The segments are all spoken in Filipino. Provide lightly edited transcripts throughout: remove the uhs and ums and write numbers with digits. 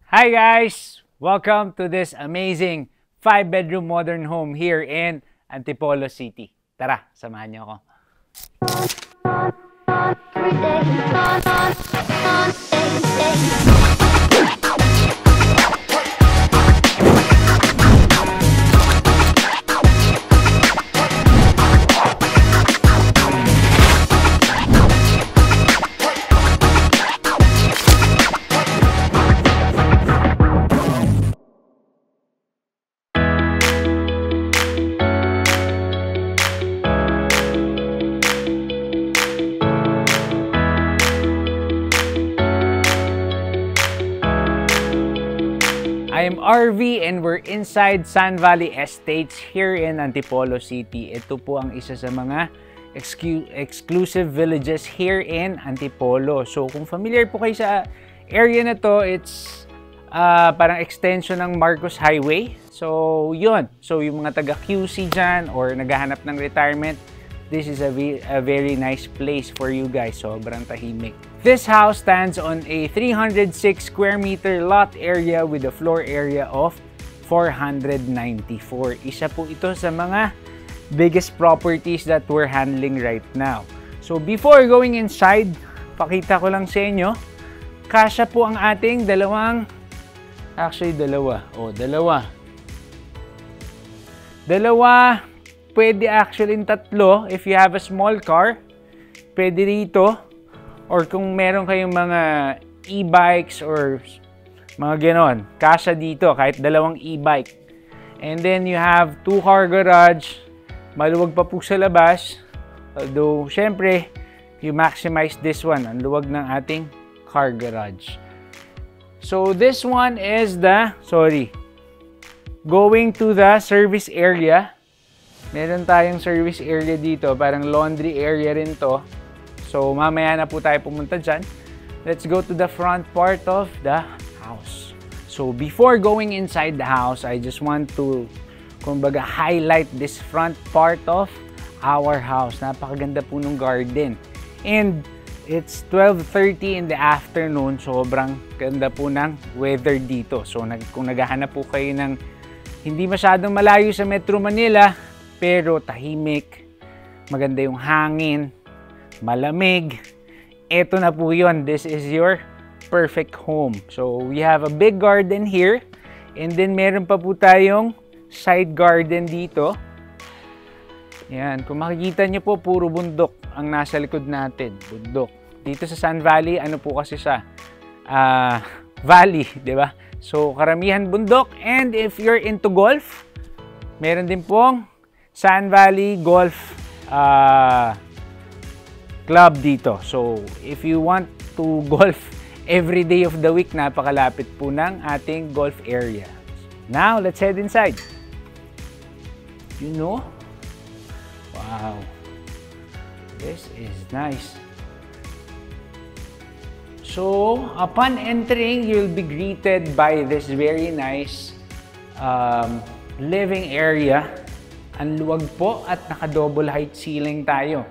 Hi guys! Welcome to this amazing 5-bedroom modern home here in Antipolo City. Tara, samahan niyo ako. I am RV and we're inside Sun Valley Estates here in Antipolo City. Ito po ang isa sa mga exclusive villages here in Antipolo. So kung familiar po kayo sa area na to, it's parang extension ng Marcos Highway. So yun. So yung mga taga QC dyan or naghahanap ng retirement, this is a very nice place for you guys. Sobrang tahimik. This house stands on a 306 square meter lot area with a floor area of 494. Isa po ito sa mga biggest properties that we're handling right now. So before going inside, pakita ko lang sa inyo, kasya po ang ating dalawa. Pwede actually tatlo if you have a small car. Pwede rito. Or kung meron kayong mga e-bikes or mga ganon, kasya dito kahit dalawang e-bike. And then you have 2-car garage, maluwag pa po sa labas. Although, syempre, you maximize this one, ang luwag ng ating car garage. So this one is going to the service area. Meron tayong service area dito, parang laundry area rin to. So, mamaya na po tayo pumunta dyan. Let's go to the front part of the house. So, before going inside the house, I just want to, kumbaga, highlight this front part of our house. Napakaganda po ng garden. And, it's 12:30 in the afternoon. Sobrang ganda po ng weather dito. So, kung naghahanap po kayo ng hindi masyadong malayo sa Metro Manila, pero tahimik, maganda yung hangin, malamig, eto na po yun. This is your perfect home. So, we have a big garden here. And then, meron pa po tayong side garden dito. Yan. Kung makikita nyo po, puro bundok ang nasa likod natin. Bundok. Dito sa Sun Valley, ano po kasi sa valley, di ba? So, karamihan bundok. And if you're into golf, meron din pong Sun Valley Golf Club dito. So, if you want to golf every day of the week, napakalapit po ng ating golf area. Now, let's head inside. You know? Wow. This is nice. So, upon entering, you'll be greeted by this very nice living area. Ang luwag po at naka-double height ceiling tayo.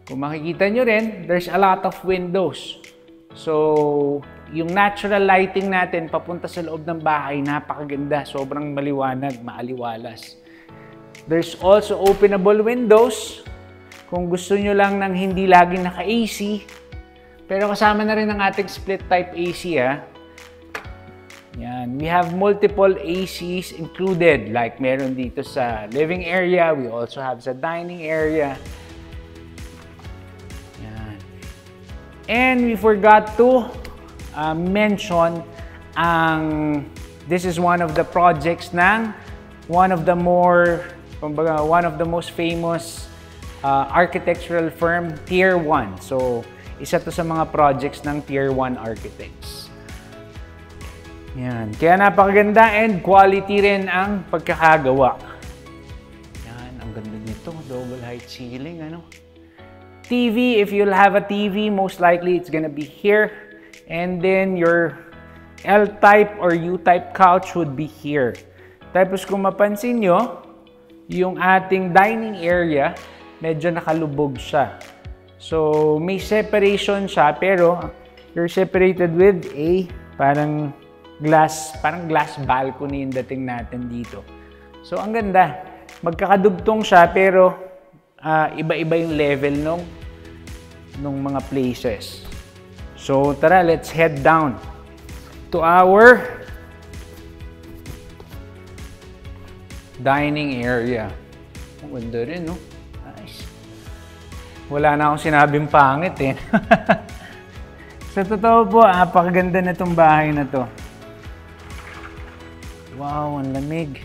Kung makikita nyo rin, there's a lot of windows. So, yung natural lighting natin papunta sa loob ng bahay, napakaganda. Sobrang maliwanag, maaliwalas. There's also openable windows. Kung gusto nyo lang ng hindi laging naka-AC. Pero kasama na rin ang ating split type AC. Yan. We have multiple ACs included. Like meron dito sa living area. We also have sa dining area. And we forgot to mention this is one of the projects ng one of the most famous architectural firm, Tier 1. So, isa to sa mga projects ng Tier 1 architects. Yan. Kaya napakaganda and quality rin ang pagkakagawa. Yan. Ang ganda nito. Double height ceiling, ano? TV, if you'll have a TV, most likely it's gonna be here. And then your L-type or U-type couch would be here. Tapos kung mapansin nyo, yung ating dining area, medyo nakalubog siya. So, may separation siya, pero you're separated with a parang parang glass balcony yung dating natin dito. So, ang ganda. Magkakadugtong siya, pero iba-iba yung level nung mga places. So, tara, let's head down to our dining area. Ang ganda rin, no? Nice. Wala na akong sinabing pangit, eh. Sa totoo po, napakaganda na itong bahay na to. Wow, ang lamig.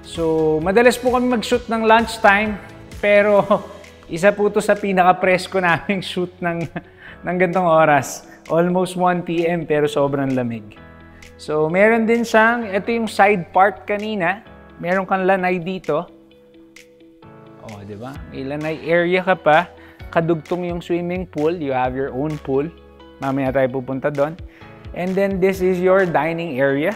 So, madalas po kami mag-shoot ng lunchtime, pero isa po to sa pinaka-presko naming shoot ng gantong oras. Almost 1 PM, pero sobrang lamig. So, meron din siyang, ito yung side part kanina. Meron kang lanay dito. Oh, di ba? May lanay area ka pa. Kadugtong yung swimming pool. You have your own pool. Mamaya tayo pupunta doon. And then, this is your dining area.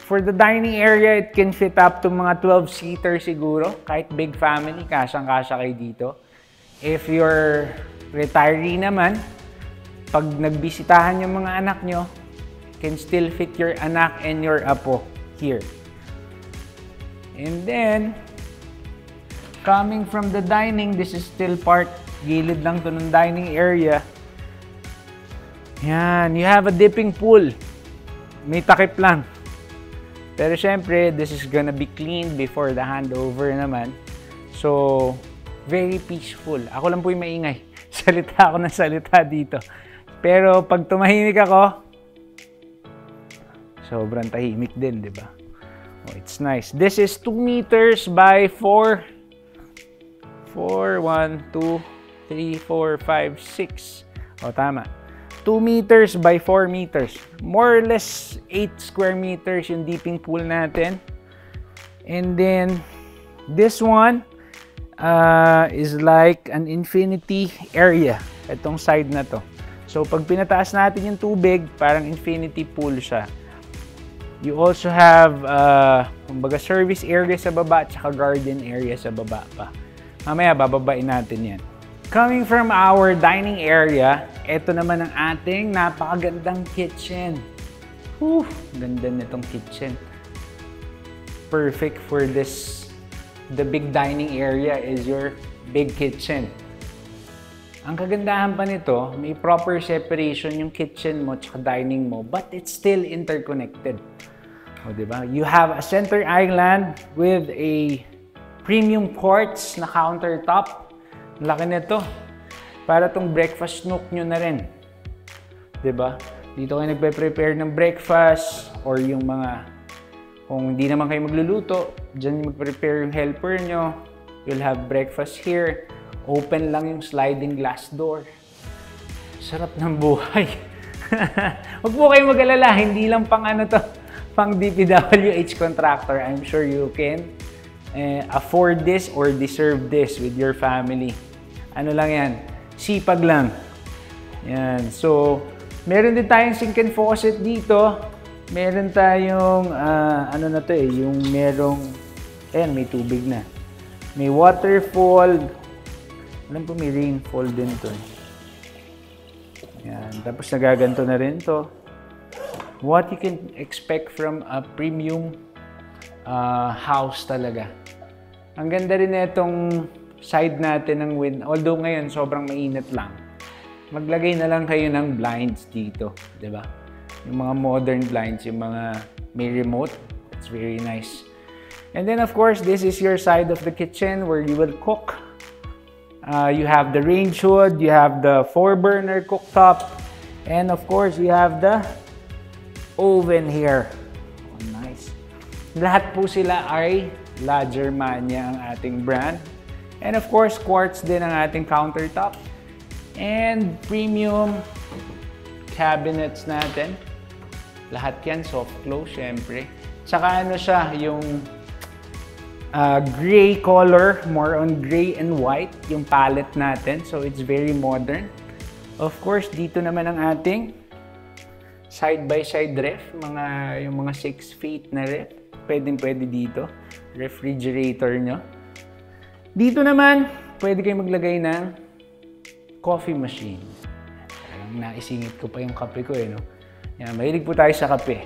For the dining area, it can fit up to mga 12-seater siguro. Kahit big family, kasyang-kasya kayo dito. If you're retiree naman, pag nagbisitahan yung mga anak nyo, can still fit your anak and your apo here. And then, coming from the dining, this is still part, gilid lang to ng dining area. Yan, you have a dipping pool. May takip lang. Pero syempre, this is gonna be cleaned before the handover naman. So, very peaceful. Ako lang po yung maingay. Salita ako ng salita dito. Pero pag tumahimik ako, sobrang tahimik din, di ba? Oh, it's nice. This is 2 meters by 4. 1, 2, 3, 4, 5, 6. O, tama. 2 meters by 4 meters. More or less 8 square meters yung dipping pool natin. And then, this one is like an infinity area. Itong side na to. So, pag pinataas natin yung tubig, parang infinity pool siya. You also have, kumbaga, service area sa baba at saka garden area sa baba pa. Mamaya, bababain natin yan. Coming from our dining area, ito naman ang ating napakagandang kitchen. Whew, ganda nitong kitchen. Perfect for this. The big dining area is your big kitchen. Ang kagandahan pa nito, may proper separation yung kitchen mo at dining mo, but it's still interconnected. O, diba? You have a center island with a premium quartz na countertop. Laki nito. Para tong breakfast nook nyo na rin. 'Di ba? Dito kayo nagpe-prepare ng breakfast or yung mga kung hindi naman kayo magluluto, diyan magpe-prepare yung helper nyo. You'll have breakfast here. Open lang yung sliding glass door. Sarap ng buhay. Huwag po kayong mag-alala, hindi lang pang ano to, pang DPWH contractor. I'm sure you can afford this or deserve this with your family. Ano lang yan, sipag lang. Yan. So, meron din tayong sink and faucet dito. Meron tayong, ano na to yung merong, ayan, may tubig na. May waterfall. Alam po, may rainfall din to. Yan. Tapos nagaganto na rin to. What you can expect from a premium house talaga. Ang ganda rin na itong side natin ng window. Although ngayon sobrang mainit lang. Maglagay na lang kayo ng blinds dito, 'di ba? Yung mga modern blinds, yung mga may remote. It's very nice. And then of course, this is your side of the kitchen where you will cook. You have the range hood, you have the 4-burner cooktop, and of course, you have the oven here. Oh, nice. Lahat po sila ay La Germania ang ating brand. And of course, quartz din ang ating countertop. And premium cabinets natin. Lahat yan, soft close, syempre. Tsaka ano siya, yung gray color, more on gray and white, yung palette natin. So, it's very modern. Of course, dito naman ang ating side-by-side ref. Yung mga 6 feet na ref. Pwede dito. Refrigerator nyo. Dito naman, pwede kayong maglagay ng coffee machine. Naisingit ko pa yung kape ko no? Yan, mahilig po tayo sa kape.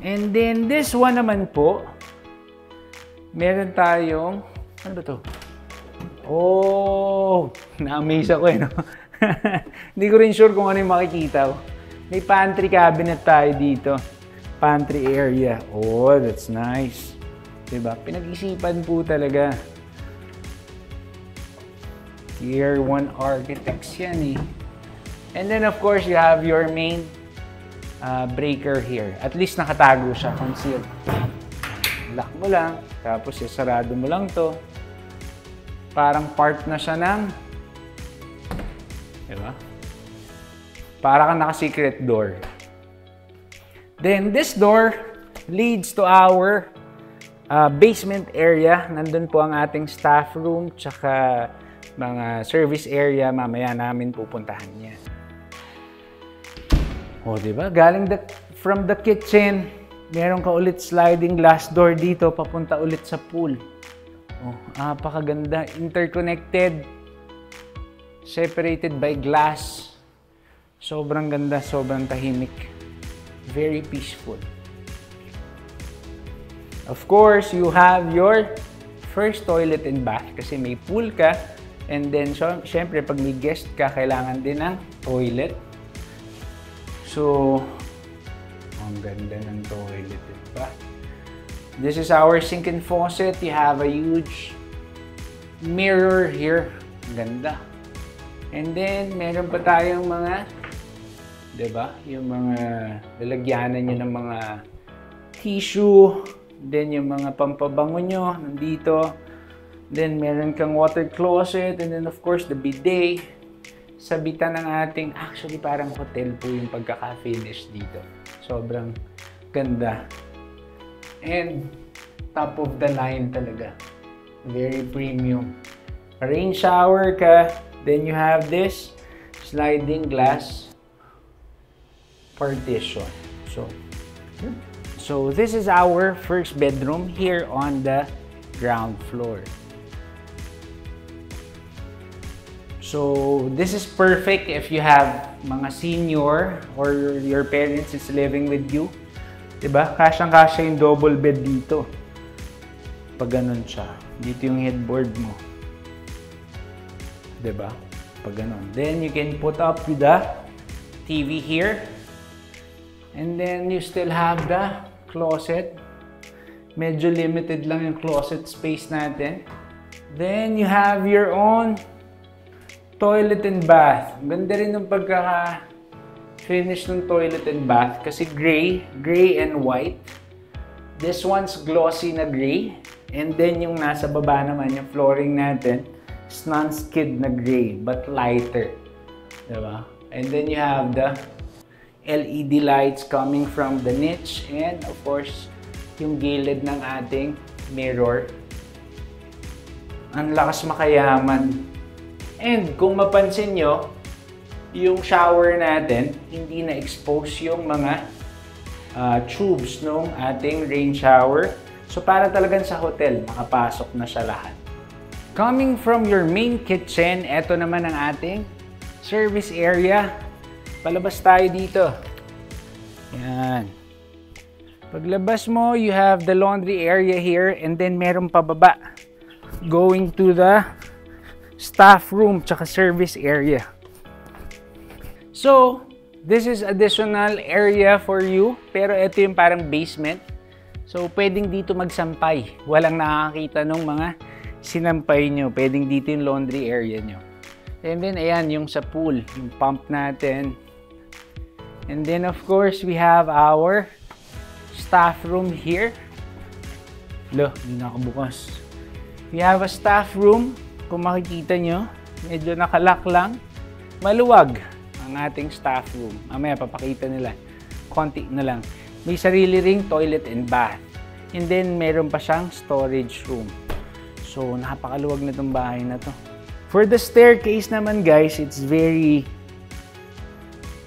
And then, this one naman po, meron tayong, ano ba to? Oh, na-amaze ako no? Hindi ko rin sure kung ano yung makikita ko. May pantry cabinet tayo dito. Pantry area. Oh, that's nice. Diba? Pinag-isipan po talaga. Tier 1 architects yan eh. And then of course, you have your main breaker here. At least nakatago siya, concealed. Lock mo lang, tapos sarado mo lang to. Parang part na siya ng, diba? Para kang naka-secret door. Then this door leads to our basement area. Nandun po ang ating staff room, tsaka mga service area. Mamaya namin pupuntahan yan. O, diba? Galing from the kitchen, meron ka ulit sliding glass door dito, papunta ulit sa pool. Oh, napakaganda. Interconnected. Separated by glass. Sobrang ganda, sobrang tahimik. Very peaceful. Of course, you have your first toilet and bath kasi may pool ka. And then, syempre, pag may guest ka, kailangan din ng toilet. So, ang ganda ng toilet, diba? This is our sink and faucet. You have a huge mirror here. Ganda. And then, meron pa tayong mga, diba? Yung mga lalagyanan nyo ng mga tissue. Then, yung mga pampabango nyo nandito. Then, meron kang water closet. And then, of course, the bidet. Sabitan ng ating, actually, parang hotel po yung pagkaka-finish dito. Sobrang ganda. And, top of the line talaga. Very premium. Rain shower ka. Then, you have this sliding glass partition. So, this is our first bedroom here on the ground floor. So, this is perfect if you have mga senior or your parents is living with you. Diba? Kasyang-kasya yung double bed dito. Pag ganun siya. Dito yung headboard mo. Diba? Pag ganun. Then, you can put up the TV here. And then, you still have the closet. Medyo limited lang yung closet space natin. Then, you have your own toilet and bath. Ganda rin ng pagkaka-finish ng toilet and bath kasi gray and white. This one's glossy na gray. And then yung nasa baba naman, yung flooring natin, is non-skid na gray but lighter. Diba? And then you have the LED lights coming from the niche and of course, yung gilid ng ating mirror. Ang lakas makayaman. And kung mapansin nyo, yung shower natin, hindi na-expose yung mga tubes ng ating rain shower. So para talagang sa hotel, makapasok na siya lahat. Coming from your main kitchen, eto naman ang ating service area. Palabas tayo dito. Yan. Paglabas mo, you have the laundry area here and then meron pababa. Going to the staff room tsaka service area. So, this is additional area for you. Pero ito yung parang basement. So, pwedeng dito magsampay. Walang nakakita ng mga sinampay nyo. Pwedeng dito yung laundry area nyo. And then, ayan, yung sa pool. Yung pump natin. And then, of course, we have our staff room here. Lo, hindi nakabukas. We have a staff room. Kung makikita nyo, medyo nakalock lang. Maluwag ang ating staff room. Mamaya papakita nila. Konti na lang. May sarili ring toilet and bath. And then, meron pa siyang storage room. So, napakaluwag na itong bahay na to. For the staircase naman guys, it's very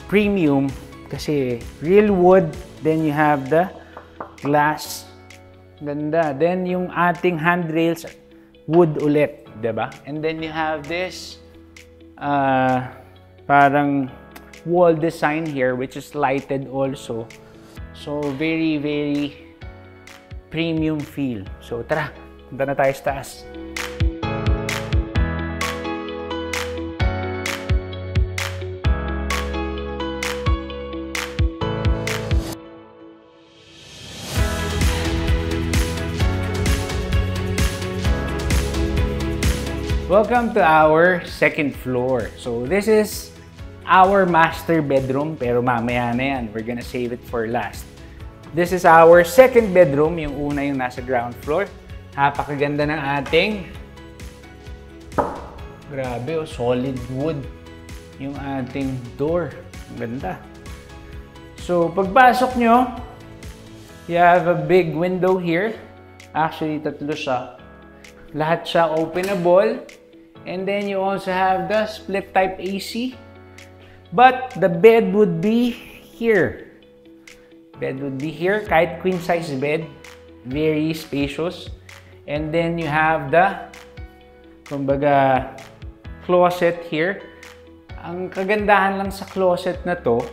premium. Kasi real wood. Then you have the glass. Ganda. Then yung ating handrails, wood ulit. Diba? And then you have this parang wall design here, which is lighted also. So, very, very premium feel. So, tara, punta na tayo sa taas. Welcome to our second floor. So this is our master bedroom, pero mamaya na yan. We're gonna save it for last. This is our second bedroom, yung una yung nasa ground floor. Napakaganda ng ating, grabe oh, solid wood yung ating door. Ang ganda. So pagpasok nyo, you have a big window here. Actually, tatlo siya. Lahat siya openable. And then you also have the split type AC. But the bed would be here. Bed would be here. Kahit queen size bed. Very spacious. And then you have the, kumbaga, closet here. Ang kagandahan lang sa closet na to,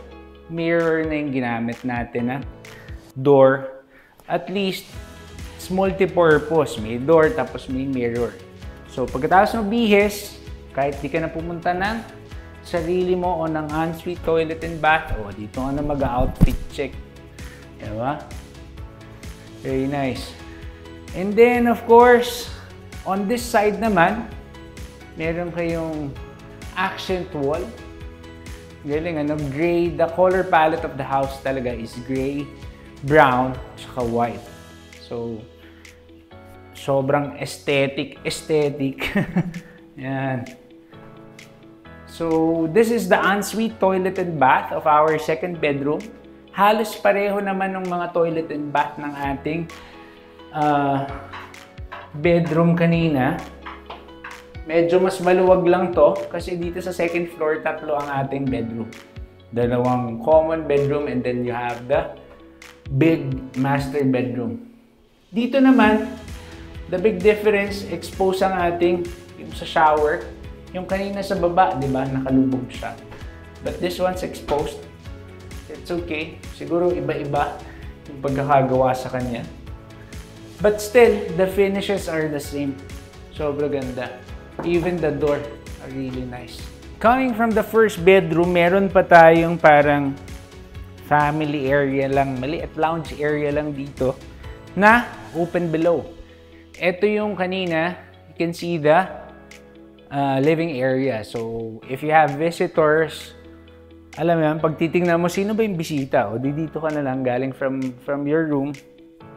mirror na yung ginamit natin na door. At least, it's multi-purpose. May door, tapos may mirror. So, pagkatapos ng bihis, kahit di ka na pumunta ng sarili mo o ng ensuite, toilet and bath, o dito ka na mag-outfit check. Diba? Very nice. And then, of course, on this side naman, meron kayong accent wall. Galing, ano? Gray. The color palette of the house talaga is gray, brown, saka white. So, sobrang aesthetic. Yan. So, this is the ensuite toilet and bath of our second bedroom. Halos pareho naman ng mga toilet and bath ng ating bedroom kanina. Medyo mas maluwag lang to kasi dito sa second floor, tatlo ang ating bedroom. Dalawang common bedroom and then you have the big master bedroom. Dito naman, the big difference, exposed ang ating yung sa shower. Yung kanina sa baba, di ba, nakalubog siya. But this one's exposed. It's okay. Siguro iba-iba yung pagkakagawa sa kanya. But still, the finishes are the same. Sobrang ganda. Even the door are really nice. Coming from the first bedroom, meron pa tayong parang family area lang, maliit lounge area lang dito na open below. Ito yung kanina, you can see the living area. So, if you have visitors, alam mo yan, pag titingnan mo, sino ba yung bisita? O, dito ka na lang, galing from your room,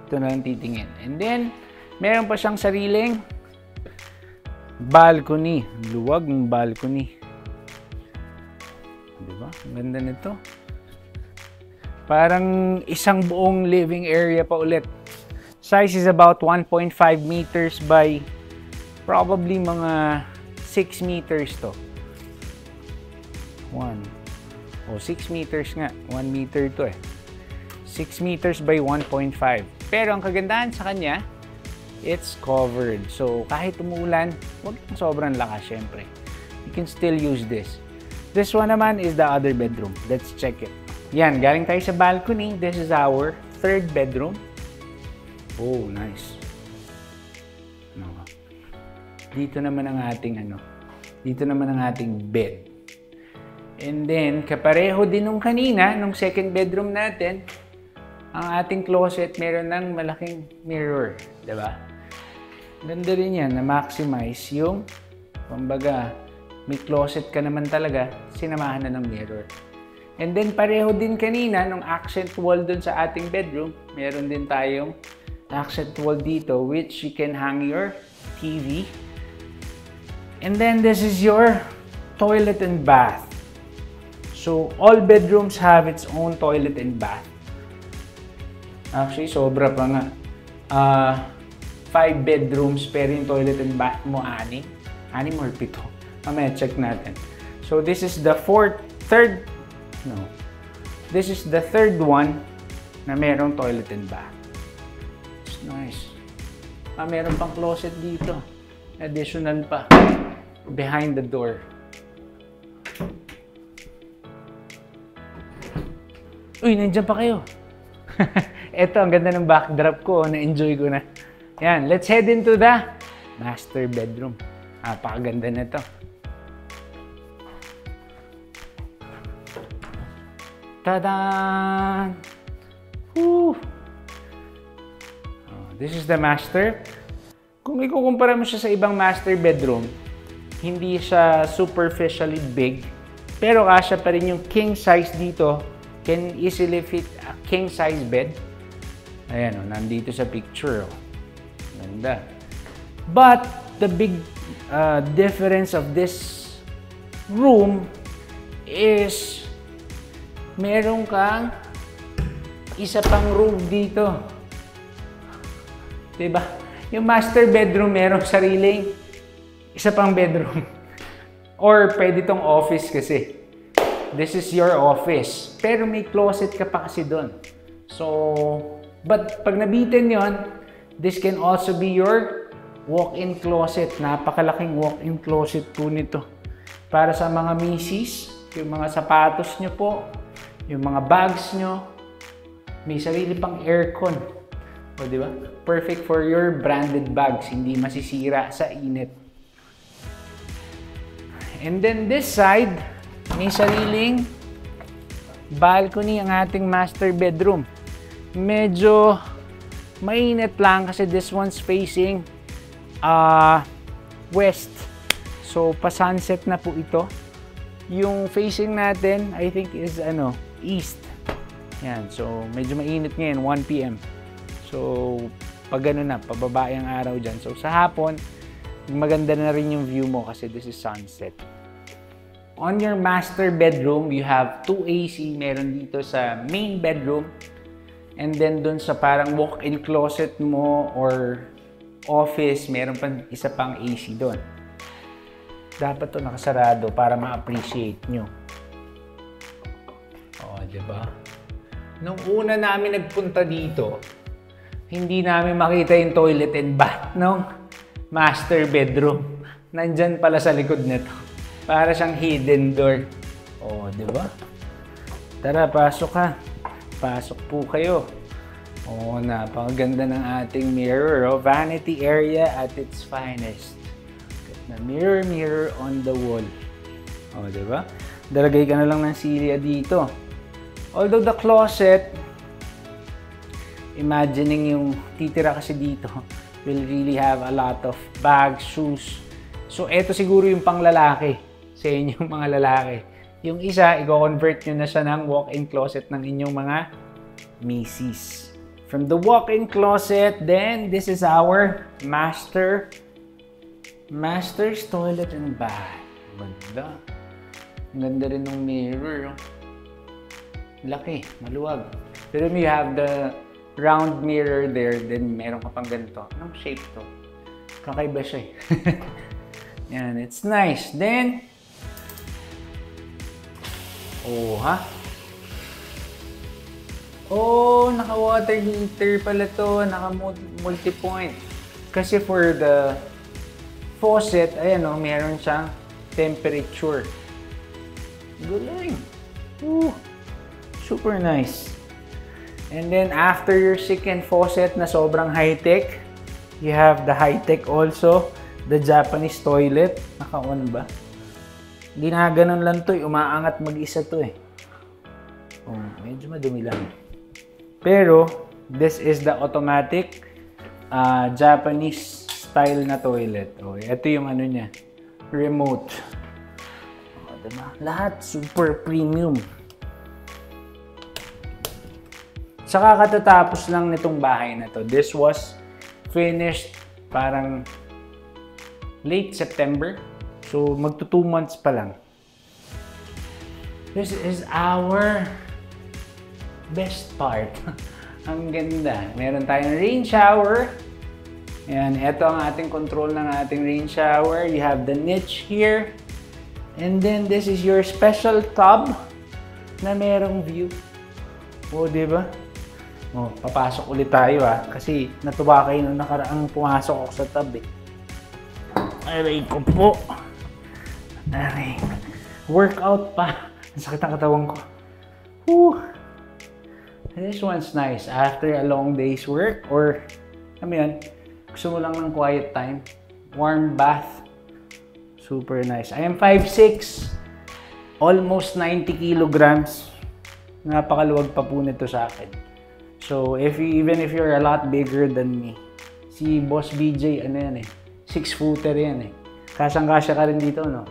ito na lang titingin. And then, meron pa siyang sariling balcony. Luwag ng balcony. Diba? Ang ganda nito. Parang isang buong living area pa ulit. Size is about 1.5 meters by probably mga 6 meters to. 6 meters nga. 1 meter to eh. 6 meters by 1.5. Pero ang kagandahan sa kanya, it's covered. So, kahit umuulan, huwag sobrang lakas syempre. You can still use this. This one naman is the other bedroom. Let's check it. Yan, galing tayo sa balcony. This is our third bedroom. Oh, nice. Dito naman ang ating dito naman ang ating bed. And then, kapareho din nung kanina, nung second bedroom natin, ang ating closet meron ng malaking mirror, 'di ba? Ganda rin yan na maximize yung, kumbaga, may closet ka naman talaga, sinamahan na ng mirror. And then, pareho din kanina, nung accent wall dun sa ating bedroom, meron din tayong accent wall dito, which you can hang your TV. And then, this is your toilet and bath. So, all bedrooms have its own toilet and bath. Actually, sobra pa nga. 5 bedrooms, pero yung toilet and bath mo, 6. 6 or 7. Mamaya, check natin. So, this is the This is the third one na merong toilet and bath. It's nice. Meron pang closet dito. Additional pa. Behind the door. Uy, nandiyan pa kayo. Eto, ang ganda ng backdrop ko. Na-enjoy ko na. Yan, let's head into the master bedroom. Napakaganda na to. Tada! Woo! This is the master. Kung ikukumpara mo siya sa ibang master bedroom, hindi siya superficially big, pero kasya pa rin yung king size dito. Can easily fit a king size bed. Ayan o, nandito sa picture. Ganda. But the big difference of this room is meron kang isa pang room dito. Diba? Yung master bedroom merong sariling isa pang bedroom. Or pwede tong office kasi. This is your office. Pero may closet ka pa kasi doon. So, but pag nabitin yon, this can also be your walk-in closet. Napakalaking walk-in closet po nito. Para sa mga misis, yung mga sapatos nyo po, yung mga bags nyo, may sarili pang aircon. O, di ba? Perfect for your branded bags. Hindi masisira sa init. And then this side, may sariling balcony ang ating master bedroom. Medyo mainit lang kasi this one's facing west. So, pa-sunset na po ito. Yung facing natin, I think is east. Yan. So, medyo mainit ngayon, 1 PM. So, pag gano'n na, pababa yung araw dyan. So, sa hapon, maganda na rin yung view mo kasi this is sunset. On your master bedroom, you have 2 AC. Meron dito sa main bedroom. And then dun sa parang walk-in closet mo or office, meron pa isa pang AC dun. Dapat to nakasarado para ma-appreciate nyo. O, diba? Nung una namin nagpunta dito, hindi namin makita yung toilet and bath ng master bedroom. Nandyan pala sa likod nito. Para siyang hidden door. O, diba? Tara, pasok ka. Pasok po kayo. O, napakaganda ng ating mirror. O, vanity area at its finest. Na mirror on the wall. O, diba? Dalagay ka na lang ng silya dito. Although the closet, imagining yung titira kasi dito, will really have a lot of bags, shoes. So, eto siguro yung panglalaki sa inyong mga lalaki. Yung isa, i-convert nyo na siya ng walk-in closet ng inyong mga misis. From the walk-in closet, then this is our master's toilet and bath. Ganda. Ganda rin ng mirror. Laki, maluwag. Pero you have the round mirror there, then meron ka pang ganito. Anong shape to? Kakaiba siya eh. Yan, it's nice. Then, naka-water heater pala to, naka-multi-point. Kasi for the faucet, ayan o, meron siyang temperature. Galing. Super nice. And then, after your second faucet na sobrang high-tech, you have the high-tech also, the Japanese toilet. Naka-on ba? Ginaganon lang to, umaangat mag-isa to eh. Medyo madumi lang. Pero, this is the automatic Japanese style na toilet. Ito yung ano niya, remote. Diba? Lahat super premium. Saka katatapos lang nitong bahay na to. This was finished parang late September. So, magto 2 months pa lang. This is our best part. Ang ganda. Meron tayong rain shower. Ayan, ito ang ating control ng ating rain shower. You have the niche here. And then, this is your special tub na merong view. Diba? Papasok ulit tayo kasi natuwa kayo nung nakaraang pumasok ako sa tub eh. Aray ko po. Aray. Workout pa. Ang sakit ng katawan ko. This one's nice after a long day's work or, gusto mo lang ng quiet time. Warm bath. Super nice. I am 5'6", almost 90 kilograms. Napakaluwag pa po nito sa akin. So, even if you're a lot bigger than me, si Boss BJ, 6-footer yan eh. Kasang-kasya ka rin dito, no?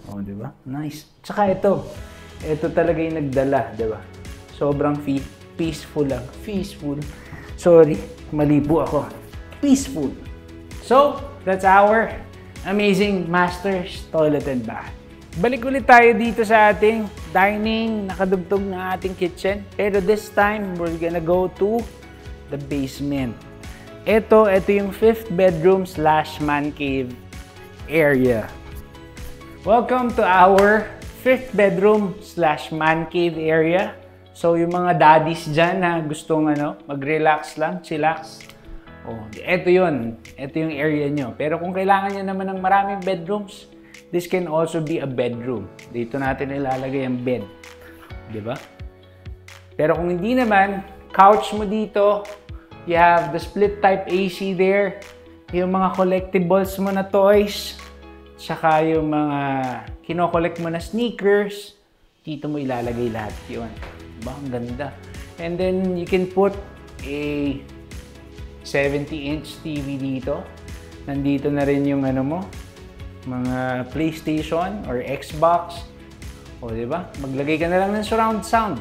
Oh, di ba? Nice. Tsaka ito talaga yung nagdala, di ba? Sobrang peaceful lang. Peaceful. Sorry, mali po ako. Peaceful. So, that's our amazing master's toilet and bath. Balik ulit tayo dito sa ating dining, nakadugtog na ating kitchen. Pero this time, we're gonna go to the basement. Ito yung 5th bedroom / man cave area. Welcome to our 5th bedroom / man cave area. So, yung mga daddies dyan na gustong mag-relax lang, chillax. Oh, ito yun. Ito yung area nyo. Pero kung kailangan nyo naman ng maraming bedrooms, this can also be a bedroom. Dito natin ilalagay ang bed. Diba? Pero kung hindi naman, couch mo dito. You have the split type AC there. Yung mga collectibles mo na toys. Tsaka yung mga kinokollect mo na sneakers. Dito mo ilalagay lahat yun. Diba? Ang ganda. And then you can put a 70-inch TV dito. Nandito na rin yung mga PlayStation or Xbox. O, diba? Maglagay ka na lang ng surround sound.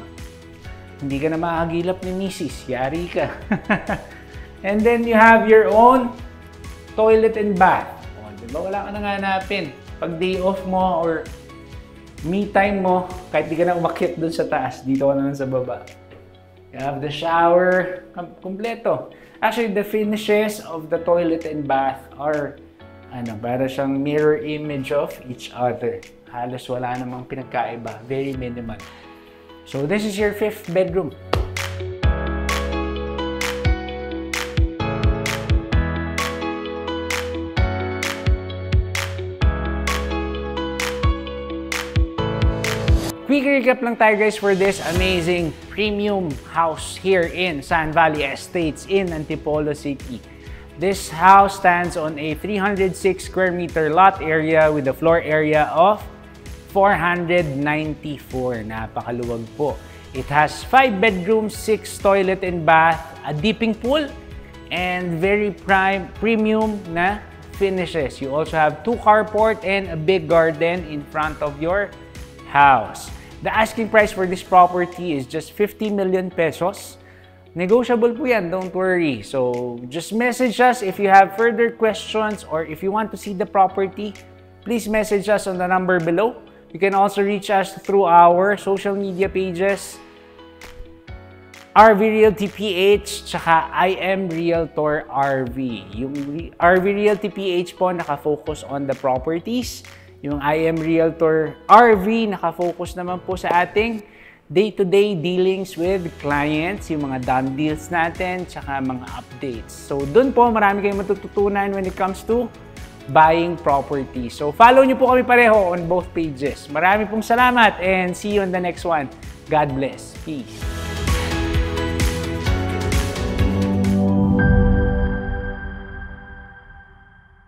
Hindi ka na makagilap ni Mrs. Yari ka. And then you have your own toilet and bath. O, diba? Wala ka nang hanapin. Pag day off mo or me time mo, kahit di ka na umakyat dun sa taas, dito ka na lang sa baba. You have the shower. Kompleto. Actually, the finishes of the toilet and bath are para siyang mirror image of each other. Halos wala namang pinagkaiba. Very minimal. So, this is your 5th bedroom. Quick recap lang tayo guys for this amazing premium house here in Sand Valley Estates in Antipolo City. This house stands on a 306 square meter lot area with a floor area of 494. Napakaluwag po. It has 5 bedrooms, 6 toilet and bath, a dipping pool, and very premium na finishes. You also have 2 carport and a big garden in front of your house. The asking price for this property is just 50 million pesos. Negotiable po yan, don't worry. So, just message us if you have further questions or if you want to see the property, please message us on the number below. You can also reach us through our social media pages, RV Realty PH, tsaka I Am Realtor RV. Yung RV Realty PH po nakafocus on the properties. Yung I Am Realtor RV, nakafocus naman po sa ating day-to-day dealings with clients, yung mga done deals natin, tsaka mga updates. So, dun po marami kayong matututunan when it comes to buying property. So, follow nyo po kami pareho on both pages. Marami pong salamat and see you on the next one. God bless. Peace.